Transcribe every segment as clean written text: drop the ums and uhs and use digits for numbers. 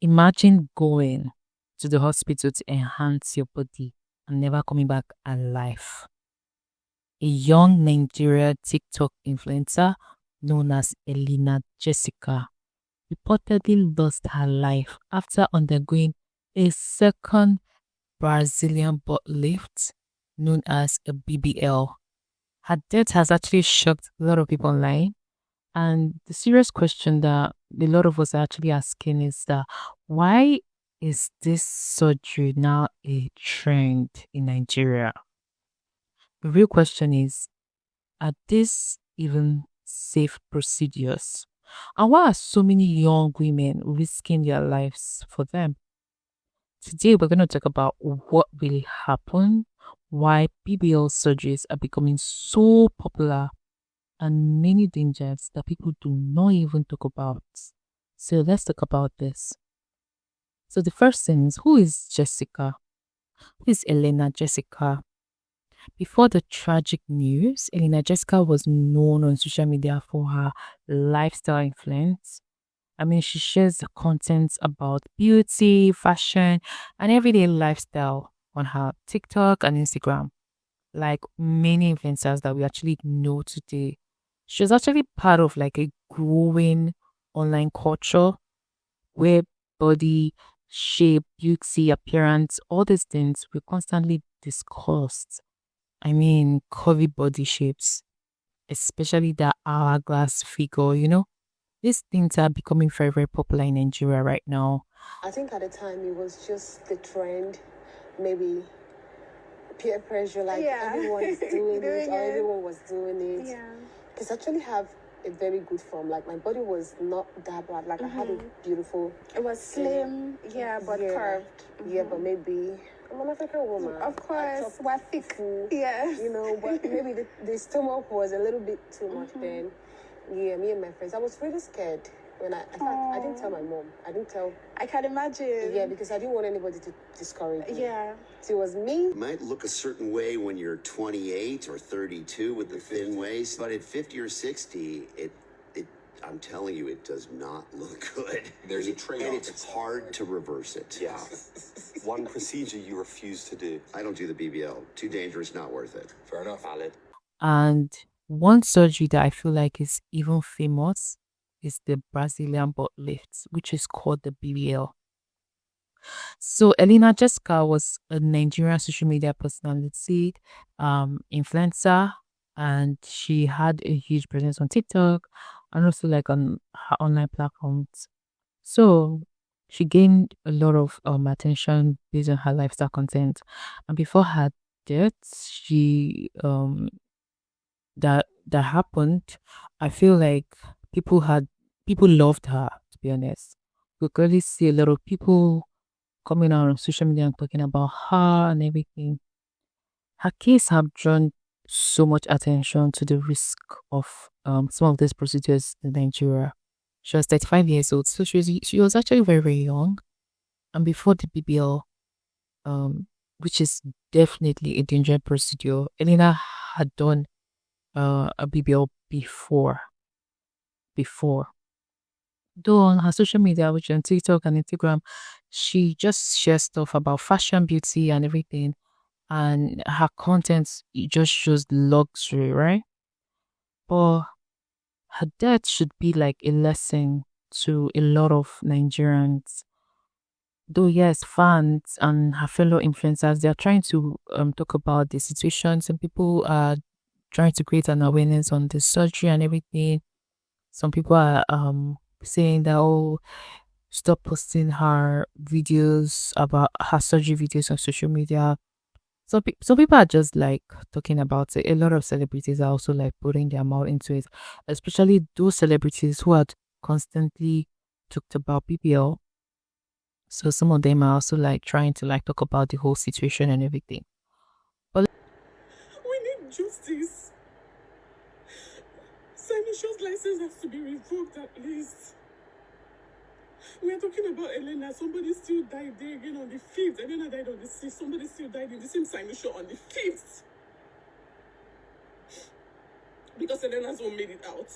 Imagine going to the hospital to enhance your body and never coming back alive. A young Nigerian TikTok influencer known as Elena Jessica reportedly lost her life after undergoing a second Brazilian butt lift known as a BBL. Her death has actually shocked a lot of people online. And the serious question that a lot of us are actually asking is that why is this surgery now a trend in Nigeria? The real question is, are these even safe procedures? And why are so many young women risking their lives for them? Today, we're going to talk about what really happened, why BBL surgeries are becoming so popular, and many dangers that people do not even talk about. So, let's talk about this. So, the first thing is, who is Jessica? Who is Elena Jessica? Before the tragic news, Elena Jessica was known on social media for her lifestyle influence. I mean, she shares the content about beauty, fashion, and everyday lifestyle on her TikTok and Instagram, like many influencers that we actually know today. She was actually part of like a growing online culture where body, shape, beauty, appearance, all these things were constantly discussed. I mean, curvy body shapes, especially the hourglass figure, these things are becoming very, very popular in Nigeria right now. I think at the time it was just the trend, maybe peer pressure, like everyone is doing it, or everyone was doing it. Yeah. Because I actually have a very good form. Like my body was not that bad. Like I had a beautiful. It was slim, but curved. Yeah, but maybe I'm an African woman. Of course, I we're thick. Yes. But maybe the stomach was a little bit too much then. Yeah, me and my friends. I was really scared when in fact, I didn't tell my mom. I didn't tell. I can imagine. Yeah, because I didn't want anybody to discourage me. Yeah. So it was me. You might look a certain way when you're 28 or 32 with the thin waist, but at 50 or 60, I'm telling you, it does not look good. There's a trade-off. And it's hard to reverse it. Yeah. One procedure you refuse to do. I don't do the BBL. Too dangerous, not worth it. Fair enough. Valid. And one surgery that I feel like is even famous is the Brazilian butt lift, which is called the BBL. So Elena Jessica was a Nigerian social media personality, influencer, and she had a huge presence on TikTok and also like on her online platforms. So she gained a lot of attention based on her lifestyle content. And before her death, she that happened, I feel like people loved her, to be honest. You could clearly see a lot of people coming out on social media and talking about her and everything. Her case have drawn so much attention to the risk of some of these procedures in Nigeria. She was 35 years old, so she was actually very, very young. And before the BBL, which is definitely a dangerous procedure, Elena had done a BBL before. Though on her social media, which is on TikTok and Instagram, she just shares stuff about fashion, beauty, and everything. And her content it just shows luxury, right? But her death should be like a lesson to a lot of Nigerians. Though yes, fans and her fellow influencers, they are trying to talk about the situation. Some people are trying to create an awareness on the surgery and everything. Some people are saying that stop posting her videos about her surgery videos on social media. Some people are just like talking about it. A lot of celebrities are also like putting their mouth into it, especially those celebrities who had constantly talked about BBL. So some of them are also like trying to like talk about the whole situation and everything. We need justice. Senator's license has to be revoked at least. We are talking about Elena. Somebody still died there again on the 5th. Elena died on the 6th. Somebody still died in the same Simon show on the 5th. Because Elena's one made it out.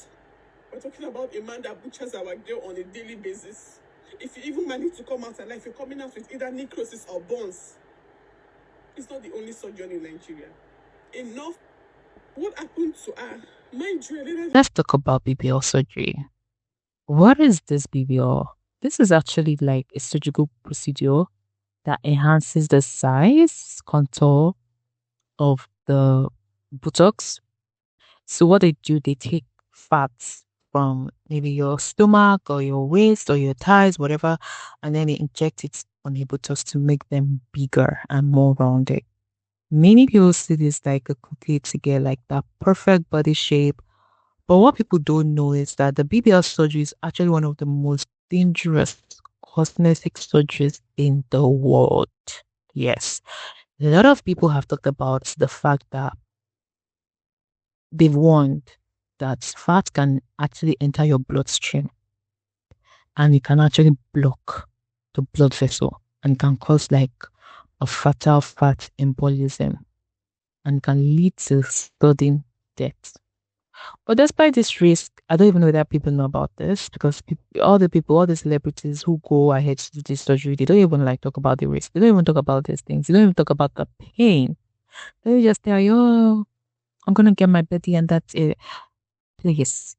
We're talking about a man that butchers our girl on a daily basis. If you even manage to come out alive, you're coming out with either necrosis or bones. It's not the only surgeon in Nigeria. Enough. What happened to her? Mind you, Elena. Let's talk about BBL surgery. What is this BBL? This is actually like a surgical procedure that enhances the size, contour of the buttocks. So what they do, they take fats from maybe your stomach or your waist or your thighs, whatever, and then they inject it on your buttocks to make them bigger and more rounded. Many people see this like a cookie to get like that perfect body shape. But what people don't know is that the BBL surgery is actually one of the most dangerous cosmetic surgeries in the world. Yes. A lot of people have talked about the fact that they've warned that fat can actually enter your bloodstream and it can actually block the blood vessel and can cause like a fatal fat embolism and can lead to sudden death. But despite this risk, I don't even know whether people know about this because all the celebrities who go ahead to do this surgery, they don't even like talk about the risk. They don't even talk about these things. They don't even talk about the pain. They just tell you, oh, I'm gonna get my body and that's it. Please,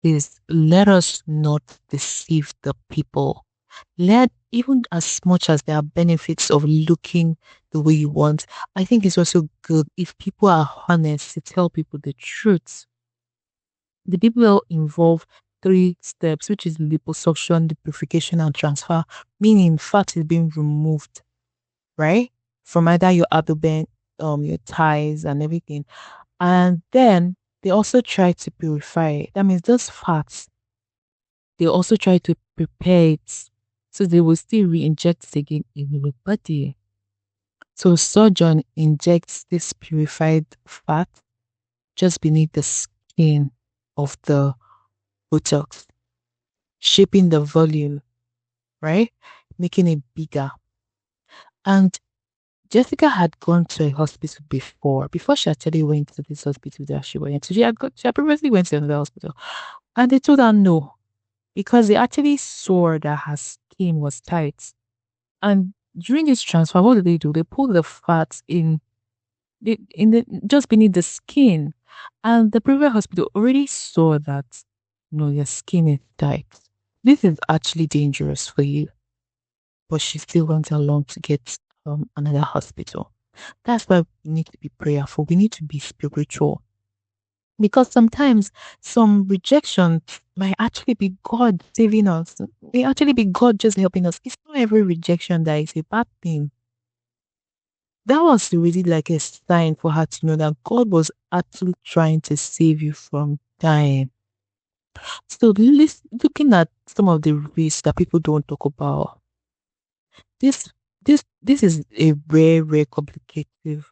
please let us not deceive the people. Let even as much as there are benefits of looking the way you want, I think it's also good if people are honest to tell people the truth. The BBL involve three steps, which is liposuction, liquefaction, and transfer, meaning fat is being removed, right? From either your abdomen, your thighs and everything. And then they also try to purify it. That means those fats, they also try to prepare it. So they will still re-inject it again in your body. So surgeon injects this purified fat just beneath the skin of the buttocks, shaping the volume, right? Making it bigger. And Jessica had gone to a hospital before she actually went to this hospital that she went to. She had previously went to another hospital. And they told her no, because they actually saw that her skin was tight. And during this transfer, what did they do? They pulled the fat in the just beneath the skin. And the previous hospital already saw that no, your skin is tight. This is actually dangerous for you. But she still went along to get another hospital. That's why we need to be prayerful. We need to be spiritual. Because sometimes some rejection might actually be God saving us. It may actually be God just helping us. It's not every rejection that is a bad thing. That was really like a sign for her to know that God was actually trying to save you from dying. So looking at some of the risks that people don't talk about, this this is a very complicated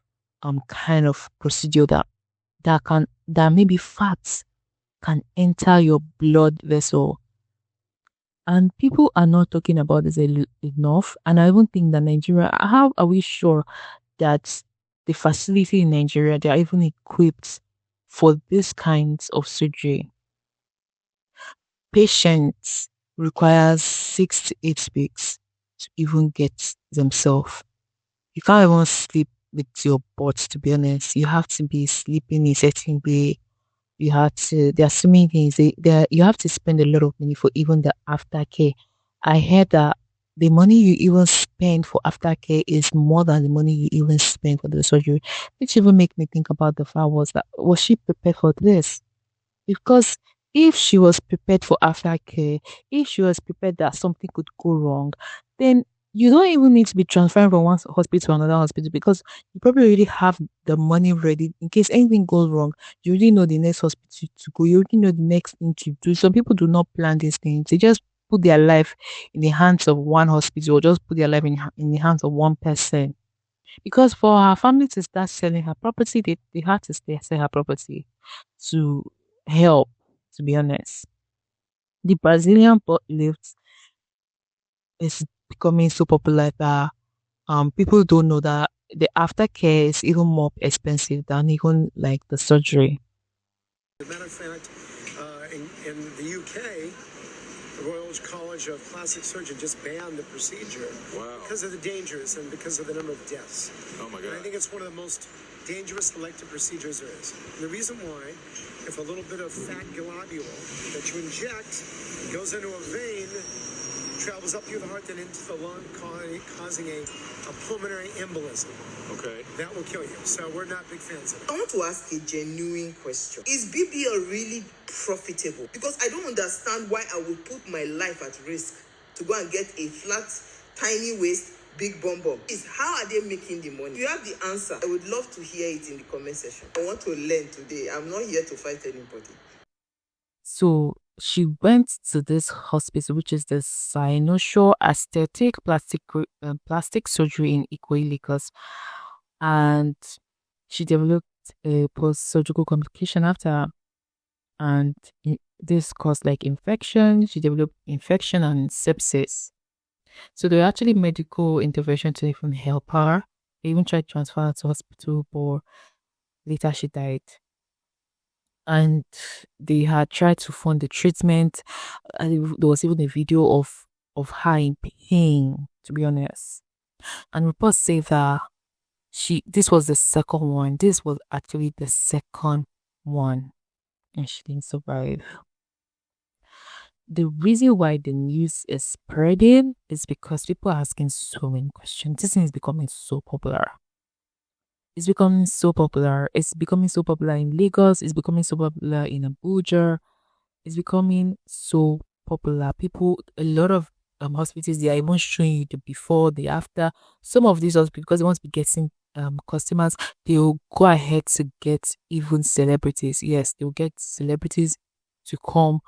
kind of procedure that maybe fats can enter your blood vessel. And people are not talking about this enough. And I don't think that Nigeria, how are we sure that the facility in Nigeria, they are even equipped for this kinds of surgery? Patients requires 6 to 8 weeks to even get themselves. You can't even sleep with your butt, to be honest. You have to be sleeping in a certain way. You have to, there are so many things. You have to spend a lot of money for even the aftercare. I heard that the money you even spend for aftercare is more than the money you even spend for the surgery, which even make me think about the fact was she prepared for this? Because if she was prepared for aftercare, if she was prepared that something could go wrong, then you don't even need to be transferring from one hospital to another hospital because you probably already have the money ready in case anything goes wrong. You already know the next hospital to go. You already know the next thing to do. Some people do not plan these things. They just put their life in the hands of one hospital or just put their life in the hands of one person. Because for her family to start selling her property, they had to sell her property to help, to be honest. The Brazilian butt lift is becoming so popular that people don't know that the aftercare is even more expensive than even like the surgery. As a matter of fact, in the UK, the Royal Welsh College of Plastic Surgeons just banned the procedure Wow. because of the dangers and because of the number of deaths. Oh my And I God. think it's one of the most dangerous elective procedures there is. And the reason why, if a little bit of fat globule that you inject goes into a vein, travels up through the heart, then into the lung, causing a pulmonary embolism. Okay. That will kill you. So we're not big fans of it. I want to ask a genuine question. Is BBL really profitable? Because I don't understand why I would put my life at risk to go and get a flat, tiny waist, big bum bum. How are they making the money? If you have the answer, I would love to hear it in the comment section. I want to learn today. I'm not here to fight anybody. So she went to this hospital, which is the Sinosure Aesthetic Plastic Surgery in Ikoyi, Lagos, and she developed a post-surgical complication after, and this caused like infection. She developed infection and sepsis. So there were actually medical intervention to even help her. They even tried to transfer her to hospital, but later she died. And they had tried to fund the treatment. And there was even a video of her in pain, to be honest. And reports say that this was the second one. This was actually the second one, and she didn't survive. The reason why the news is spreading is because people are asking so many questions. This thing is becoming so popular. It's becoming so popular. It's becoming so popular in Lagos. It's becoming so popular in Abuja. It's becoming so popular. People, a lot of hospitals, they are even showing you the before, the after. Some of these hospitals, because they want to be getting customers, they will go ahead to get even celebrities. Yes, they will get celebrities to come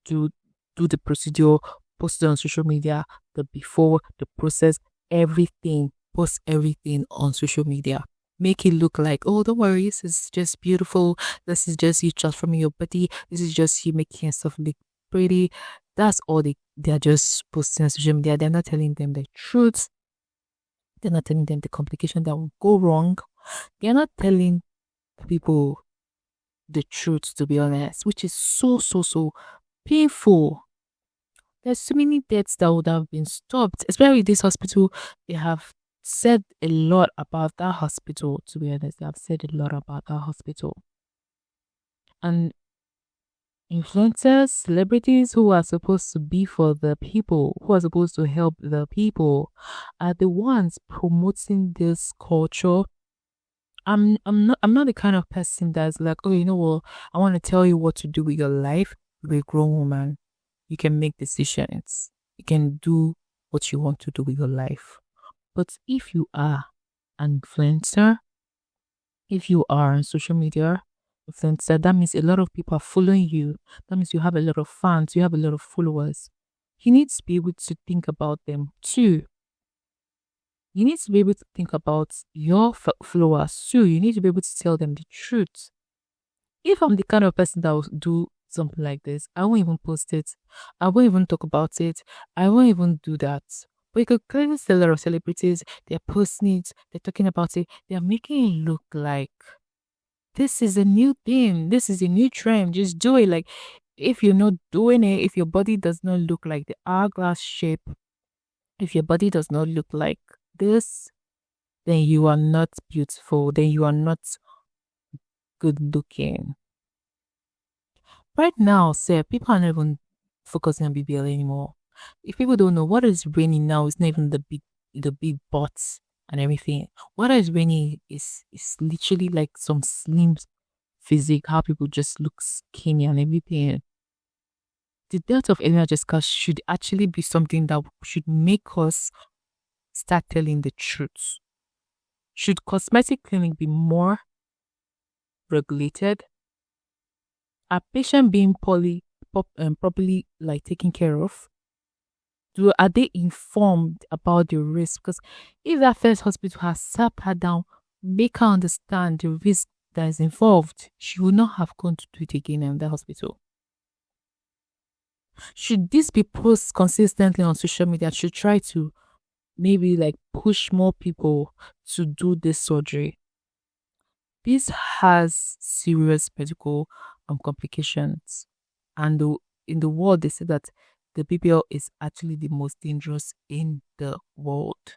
to do the procedure, post it on social media, the before, the process, everything, post everything on social media. Make it look like, oh, don't worry, this is just beautiful. This is just you transforming your body. This is just you making yourself look pretty. That's all they're just posting on social media. They're not telling them the truth. They're not telling them the complication that will go wrong. They're not telling people the truth, to be honest, which is so painful. There's so many deaths that would have been stopped, especially this hospital. They have said a lot about that hospital, to be honest. They have said a lot about that hospital. And influencers, celebrities who are supposed to be for the people, who are supposed to help the people, are the ones promoting this culture. I'm not the kind of person that's like, oh, you know what, I want to tell you what to do with your life. You're a grown woman. You can make decisions. You can do what you want to do with your life. But if you are an influencer, if you are on social media influencer, that means a lot of people are following you. That means you have a lot of fans, you have a lot of followers. You need to be able to think about them too. You need to be able to think about your followers too. You need to be able to tell them the truth. If I'm the kind of person that will do something like this, I won't even post it. I won't even talk about it. I won't even do that. But you could clearly see a lot of celebrities, they're posting it, they're talking about it, they're making it look like this is a new thing, this is a new trend, just do it. Like, if you're not doing it, if your body does not look like the hourglass shape, if your body does not look like this, then you are not beautiful, then you are not good looking. Right now, sir, people are not even focusing on BBL anymore. If people don't know, what is raining now is not even the big butts and everything. What is raining is literally like some slim physique, how people just look skinny and everything. The death of Elena Jessica should actually be something that should make us start telling the truth. Should cosmetic clinic be more regulated? Are patients being properly like taken care of? Are they informed about the risk? Because if that first hospital has sat her down, make her understand the risk that is involved, she will not have gone to do it again in the hospital. Should this be posted consistently on social media? Should try to maybe like push more people to do this surgery. This has serious medical complications, and in the world they say that the BBL is actually the most dangerous in the world.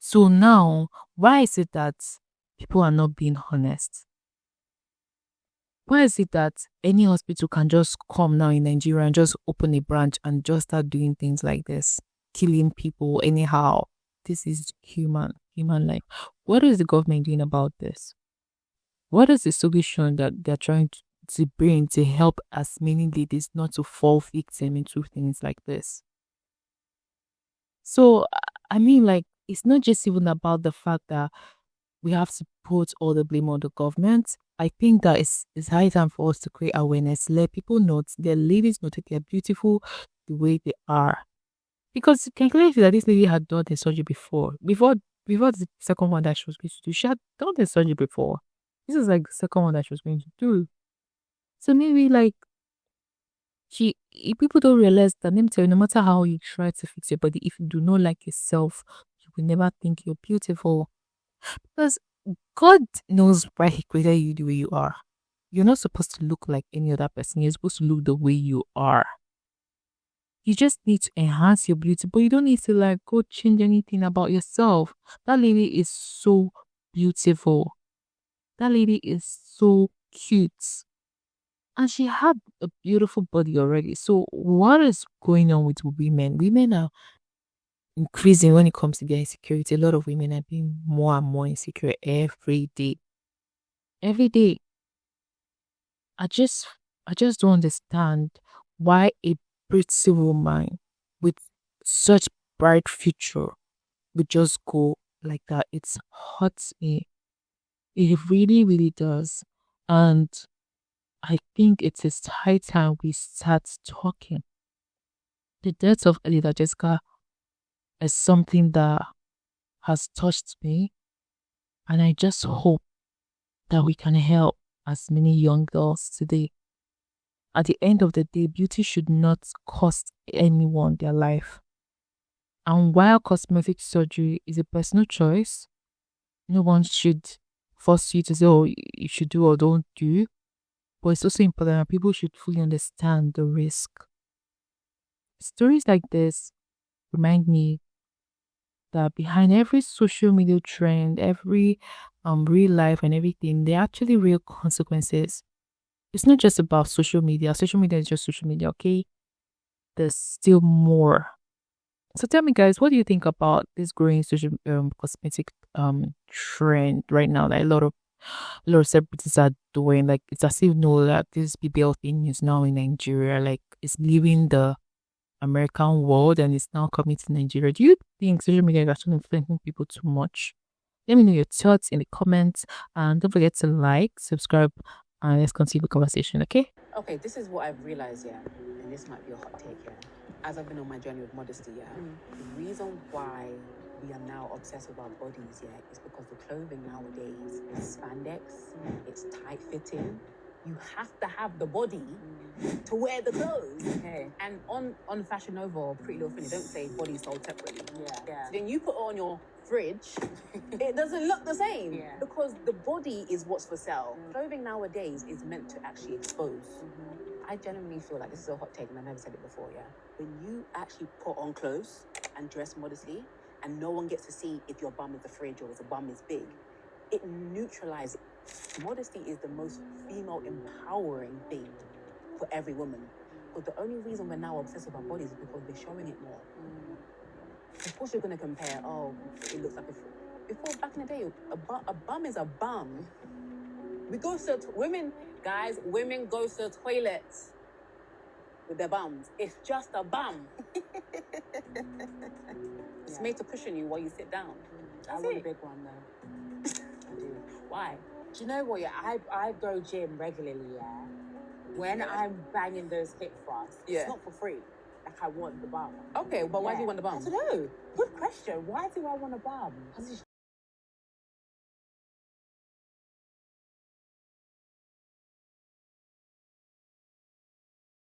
So now, why is it that people are not being honest? Why is it that any hospital can just come now in Nigeria and just open a branch and just start doing things like this, killing people anyhow? This is human life. What is the government doing about this? What is the solution that they're trying to bring to help as many ladies not to fall victim into things like this? So, I mean, like, it's not just even about the fact that we have to put all the blame on the government. I think that it's high time for us to create awareness, let people know their ladies know that they're beautiful the way they are. Because you can clearly see that this lady had done the surgery before. Before the second one that she was going to do, she had done the surgery before. This is like the second one that she was going to do. So maybe like if people don't realize that, let me tell you, no matter how you try to fix your body, if you do not like yourself, you will never think you're beautiful. Because God knows why He created you the way you are. You're not supposed to look like any other person. You're supposed to look the way you are. You just need to enhance your beauty, but you don't need to like go change anything about yourself. That lady is so beautiful. That lady is so cute. And she had a beautiful body already. So what is going on with women? Women are increasing when it comes to their insecurity. A lot of women are being more and more insecure every day. Every day. I just don't understand why a pretty woman with such bright future would just go like that. It's hurts me. It really, really does. And I think it is high time we start talking. The death of Elena Jessica is something that has touched me, and I just hope that we can help as many young girls today. At the end of the day, beauty should not cost anyone their life. And while cosmetic surgery is a personal choice, no one should force you to say, oh, you should do or don't do. But it's also important that people should fully understand the risk. Stories like this remind me that behind every social media trend, every real life and everything, there are actually real consequences. It's not just about social media. Social media is just social media, okay? There's still more. So tell me, guys, what do you think about this growing social cosmetic trend right now that a lot of celebrities are doing? Like, it's as if you know that this BBL thing is now in Nigeria, like it's leaving the American world and it's now coming to Nigeria. Do you think social media is actually influencing people too much? Let me know your thoughts in the comments, and don't forget to like, subscribe, and let's continue the conversation, okay? Okay, this is what I've realized, yeah, and this might be a hot take, yeah. As I've been on my journey with modesty, yeah, the reason why we are now obsessed with our bodies, yeah, is because the clothing nowadays is spandex, it's tight fitting. You have to have the body to wear the clothes. Okay. And on Fashion Nova or Pretty Little Thing, they don't say body sold separately. Yeah. So then you put it on your fridge, it doesn't look the same because the body is what's for sale. Clothing nowadays is meant to actually expose. I genuinely feel like this is a hot take, and I've never said it before, yeah. When you actually put on clothes and dress modestly, and no one gets to see if your bum is the fridge or if the bum is big, it neutralizes. Modesty is the most female empowering thing for every woman. But the only reason we're now obsessed with our bodies is because we're showing it more. Of course, you're going to compare, oh, it looks like a... Before, back in the day, a bum is a bum. We go to... Women go to the toilet with their bums. It's just a bum. It's made to cushion you while you sit down. I want a big one, though. I do. Why? Do you know what? Yeah, I go gym regularly. Yeah, when I'm banging those hip thrusts, it's not for free. Like I want the bum. Okay, but why do you want the bum? I don't know. Good question. Why do I want a bum? Because